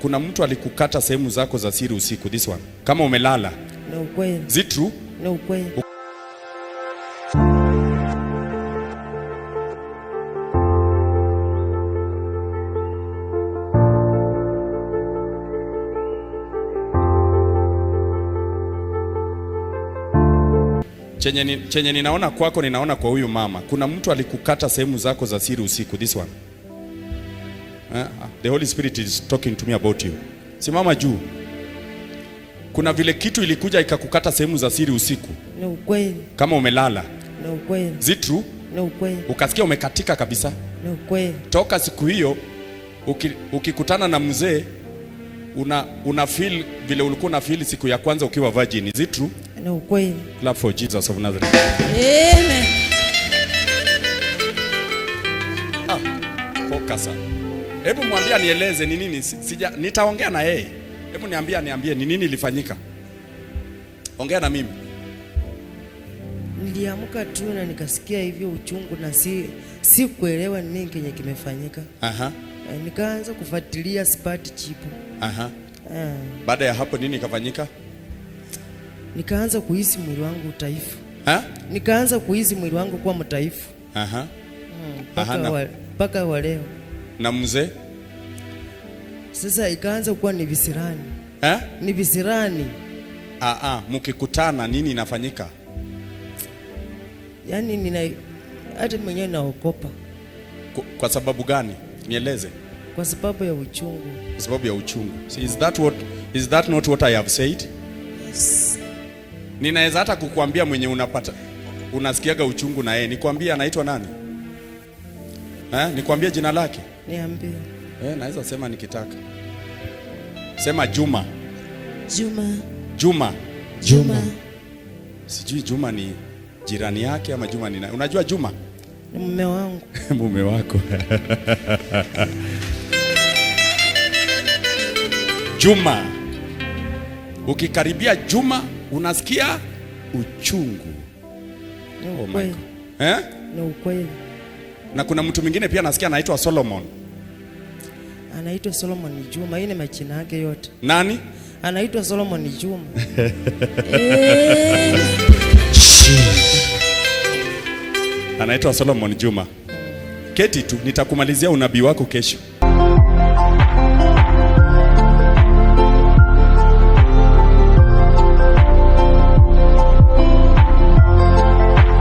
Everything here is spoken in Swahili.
Kuna mtu alikukata sehemu zako za siri usiku, this one. Kama umelala. No ukweli. Is it true? No ukweli. Chenye ninaona kwako, ninaona kwa huyu mama. Kuna mtu alikukata sehemu zako za siri usiku, this one. The Holy Spirit is talking to me about you. Simama juu. Kuna vile kitu ilikuja ikakukata sehemu za siri usiku. No ukweli. Kama umelala. No ukweli. Is it true? No ukweli. Ukasikia umekatika kabisa. No ukweli. Toka siku hiyo ukikutana na mzee una feel vile ulikuwa na feel siku ya kwanza ukiwa virgin. Is it true? No ukweli. Clap for Jesus of Nazareth. Amen. Focus. Hebu mwambie nieleze ni nini. Nitaongea na yeye. Hebu niambie ni nini ilifanyika. Ongea na mimi. Niliamka tu na nikasikia hivyo uchungu na si kuelewa nini kenye kimefanyika. Nikaanza kufuatilia sipati chipu. Baada ya hapo nini ikafanyika? Nikaanza kuhisi mwili wangu utaifu. Nikaanza kuhisi mwili wangu kuwa mtaifu. Paka wa leo. Na mzee? Sasa ikaanza kuwa ni visirani. Ni visirani. Mkikutana nini inafanyika? Yaani hata mwenyewe naokopa. Kwa sababu gani? Nieleze. Kwa sababu ya uchungu. Kwa sababu ya uchungu. So is that not what I have said? Yes. Ninaweza hata kukuambia mwenye unasikiaga uchungu na yeye. Nikwambie anaitwa nani? Nikwambie jina lake? Niambie. Naweza sema nikitaka. Sema Juma. Juma. Sijui Juma ni jirani yake ama Juma ni nani? Unajua Juma? Ni mume wangu. Mume wako. Juma. Ukikaribia Juma unasikia uchungu. No ukweli. No ukweli. Na kuna mtu mwingine pia nasikia anaitwa Solomon. Anaitwa Solomon Juma, yeye ni majina yake yote. Nani? Anaitwa Solomon Juma. Anaitwa Solomon Juma. Keti tu, nitakumalizia unabii wako kesho.